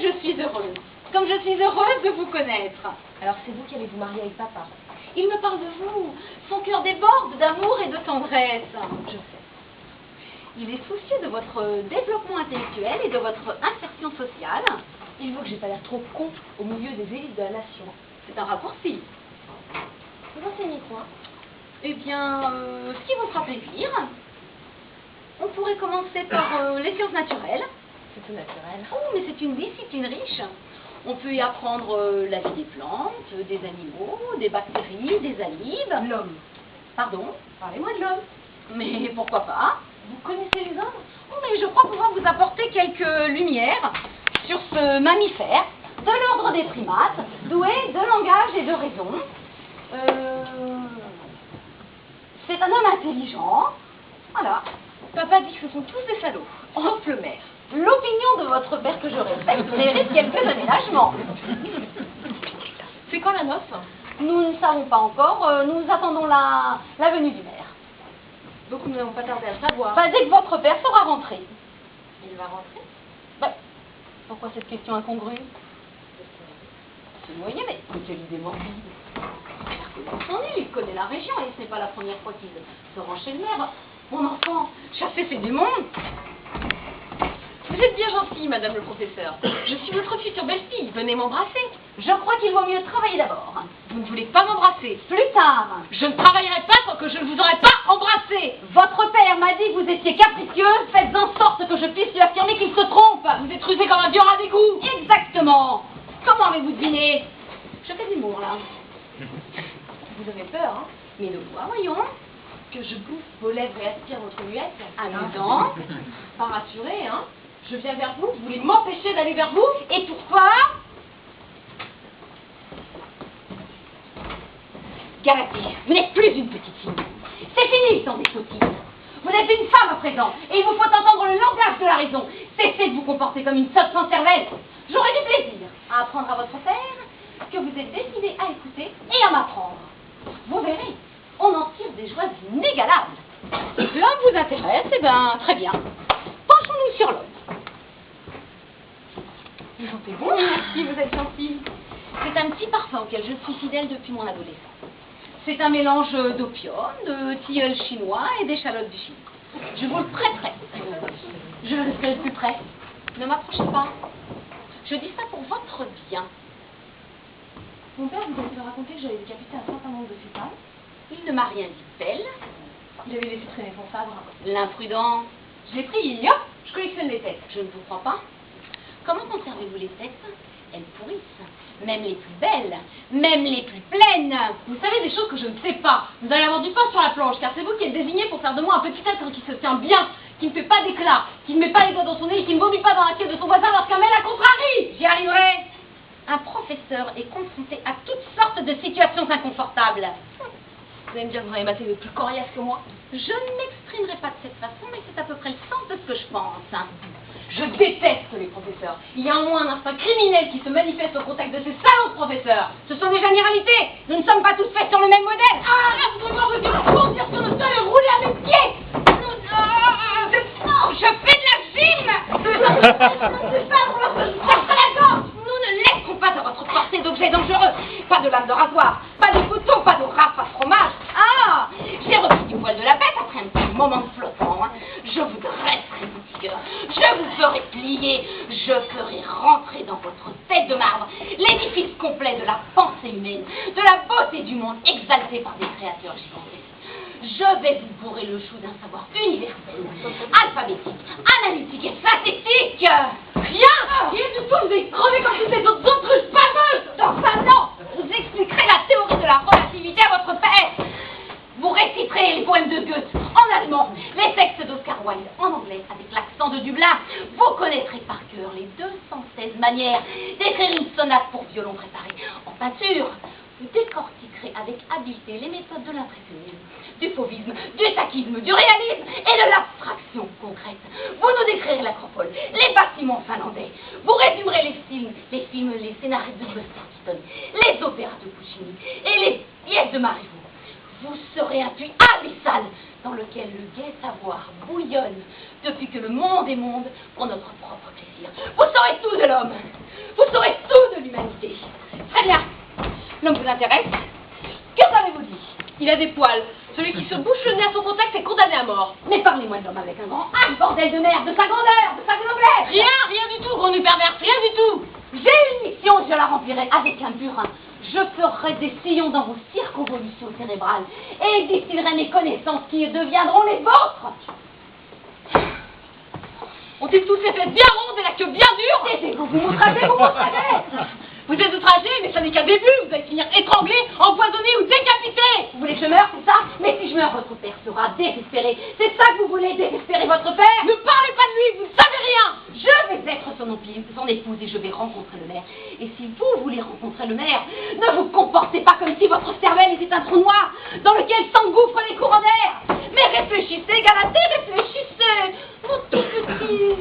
je suis heureuse. Comme je suis heureuse de vous connaître. Alors c'est vous qui allez vous marier avec papa. Il me parle de vous. Son cœur déborde d'amour et de tendresse. Je sais. Il est soucieux de votre développement intellectuel et de votre insertion sociale. Il veut que j'ai pas l'air trop con au milieu des élites de la nation. C'est un raccourci. Vous enseignez quoi? Eh bien, ce qui vous fera plaisir. On pourrait commencer par les sciences naturelles. C'est tout naturel. Oh, mais c'est une discipline riche. On peut y apprendre la vie des plantes, des animaux, des bactéries, des alibes. L'homme. Pardon? Parlez-moi de l'homme. Mais pourquoi pas? Vous connaissez les hommes? Oh, mais je crois pouvoir vous apporter quelques lumières sur ce mammifère de l'ordre des primates, doué de langage et de raison. C'est un homme intelligent. Voilà. Papa dit que ce sont tous des salauds, sauf le maire. L'opinion de votre père, que je respecte, mérite quelques aménagements. C'est quand la noce? Nous ne savons pas encore. Nous attendons la venue du maire. Donc nous n'avons pas tardé à le savoir. Bah, dès que votre père sera rentré. Il va rentrer? Bah, pourquoi cette question incongrue? C'est moyen, mais quelle idée morbide. Il connaît la région et ce n'est pas la première fois qu'il se rend chez le maire. Mon enfant, chassez ces démons. Vous êtes bien gentille, madame le professeur. Je suis votre future belle-fille. Venez m'embrasser. Je crois qu'il vaut mieux travailler d'abord. Vous ne voulez pas m'embrasser. Plus tard. Je ne travaillerai pas tant que je ne vous aurai pas embrassé. Votre père m'a dit que vous étiez capricieuse. Faites en sorte que je puisse lui affirmer qu'il se trompe. Vous êtes rusé comme un vieux rat d'égout. Exactement. Comment avez-vous deviné? Je fais de l'humour, là. Vous avez peur, hein? Mais de quoi, voyons? Que je bouffe vos lèvres et aspire votre muette? Amusant. Pas rassuré, hein? Je viens vers vous, vous voulez m'empêcher d'aller vers vous? Et pourquoi? Galatée, vous n'êtes plus une petite fille. C'est fini, sans des sottises. Vous êtes une femme à présent, et il vous faut entendre le langage de la raison. Cessez de vous comporter comme une sotte sans cervelle. J'aurai du plaisir à apprendre à votre père que vous êtes décidé à écouter et à m'apprendre. Vous verrez, on en tire des joies inégalables. L'homme vous intéresse, eh bien, très bien. Penchons-nous sur l'homme. Vous sentez bon? Merci, vous êtes gentille. C'est un petit parfum auquel je suis fidèle depuis mon adolescence. C'est un mélange d'opium, de tilleul chinois et d'échalotes du Chili. Je vous le prêterai. Je le resterai le plus près. Ne m'approchez pas. Je dis ça pour votre bien. Mon père vous avait raconté que j'avais décapité un certain nombre de ses femmes. Il ne m'a rien dit belle. Il avait laissé traîner son sabre. L'imprudent. Je l'ai pris et hop, je collectionne les têtes. Je ne vous crois pas. Comment conservez-vous les têtes? Elles pourrissent. Même les plus belles, même les plus pleines. Vous savez des choses que je ne sais pas. Vous allez avoir du pain sur la planche, car c'est vous qui êtes désigné pour faire de moi un petit être qui se tient bien, qui ne fait pas d'éclat, qui ne met pas les doigts dans son nez et qui ne vomit pas dans l'assiette de son voisin lorsqu'un met la contrarie. J'y arriverai. Un professeur est confronté à toutes sortes de situations inconfortables. Vous allez me dire que vous avez maté le plus coriace que moi? Je ne m'exprimerai pas de cette façon, mais c'est à peu près le sens de ce que je pense. Je déteste les professeurs. Il y a en moi un instinct criminel qui se manifeste au contact de ces salauds de professeurs. Ce sont des généralités. Nous ne sommes pas tous faits sur le même modèle. Ah, là, vous devez me dire bondir sur le sol et rouler à mes pieds. Non, je fais de la gym. Nous ne laisserons pas à votre portée d'objets dangereux. Pas de lame de rasoir, pas de couteau, pas de rafle à fromage. Ah, j'ai repris du poil de la bête après un petit moment de flottant. Je vous dresserai, mon tigre. Je vous ferai plier. Je ferai rentrer dans votre tête de marbre l'édifice complet de la pensée humaine, de la beauté du monde exalté par des créatures gigantesques. Je vais vous bourrer le chou d'un savoir universel, alphabétique, analytique et statistique. Rien du tout, vous avez crevé comme toutes les autres autruches fameuses. Enfin non, vous expliquerez la théorie de la relativité à votre père. Vous réciterez les poèmes de Goethe en allemand, les textes d'Oscar Wilde en anglais avec l'accent de Dublin. Vous connaîtrez par cœur les 216 manières d'écrire une sonate pour violon préparée en peinture. Vous décortiquerez avec habileté les méthodes de l'impressionnisme, du fauvisme, du taquisme, du réalisme et de l'abstraction concrète. Vous nous décrirez l'Acropole, les bâtiments finlandais. Vous résumerez les films, les scénarios de Buster Keaton, les opéras de Puccini et les pièces de Marivaux. Vous serez un puits abyssal dans lequel le gai savoir bouillonne depuis que le monde est monde pour notre propre plaisir. Vous saurez tout de l'homme. vous saurez tout de l'humanité. Très bien. L'homme vous intéresse? Que savez-vous dit? Il a des poils. Celui qui se bouche le nez à son contact est condamné à mort. Mais parlez-moi de l'homme avec un grand H, bordel de merde, de sa grandeur, de sa noblesse. Rien du tout, grenouille perverse, rien du tout. J'ai une mission, je la remplirai avec un burin. Je ferai des sillons dans vos circonvolutions cérébrales et distillerai mes connaissances qui deviendront les vôtres. Ont-ils tous les fesses bien rondes et la queue bien dure? Taisez-vous, vous m'outragez, vous m'outragez. Vous êtes outragé, mais ça n'est qu'un début. Vous allez finir étranglé, empoisonné ou décapité. Vous voulez que je meure, c'est ça? Mais si je meurs, votre père sera désespéré. C'est ça que vous voulez, désespérer votre père? Ne parlez pas de lui, vous ne savez rien. Je vais être son épouse et je vais rencontrer le maire. Et si vous voulez rencontrer le maire, ne vous comportez pas comme si votre cervelle était un trou noir dans lequel s'engouffrent les courants d'air. Mais réfléchissez, Galatée, réfléchissez. Mon tout petit,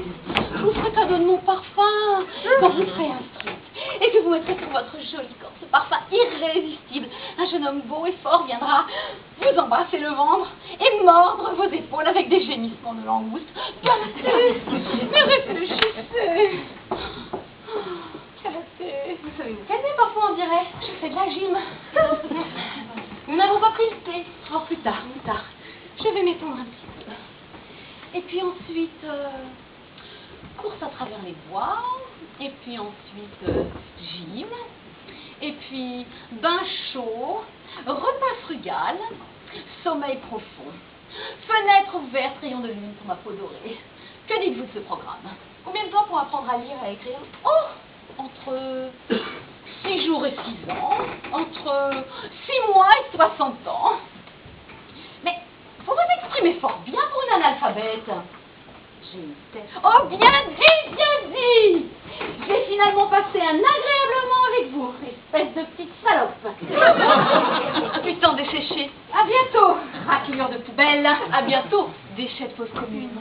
je vous ferai cadeau de mon parfum quand vous serez instruite. Et que vous mettrez sur votre joli corps ce parfum irrésistible. Un jeune homme beau et fort viendra vous embrasser le ventre et mordre vos épaules avec des gémissements de langouste. Galatée, mais réfléchissez. Galatée, vous savez vous calmer parfois, on dirait. Je fais de la gym. Nous n'avons pas pris le thé. Oh, plus tard. Je vais m'étendre un petit peu. Et puis ensuite, course à travers les bois. Et puis ensuite, gym. Et puis, bain chaud. Repas frugal. Sommeil profond. Fenêtre ouverte, rayon de lune pour ma peau dorée. Que dites-vous de ce programme? Combien de temps pour apprendre à lire et à écrire? Oh, entre 6 jours et 6 ans. Entre 6 mois et 60 ans. Mais vous vous exprimez fort bien pour une analphabète. J'ai une tête. Oh, bien dit! J'ai finalement passé un agréable moment avec vous, espèce de petite salope. Putain desséché. À bientôt, raclure de poubelle. À bientôt, déchets de fosse commune.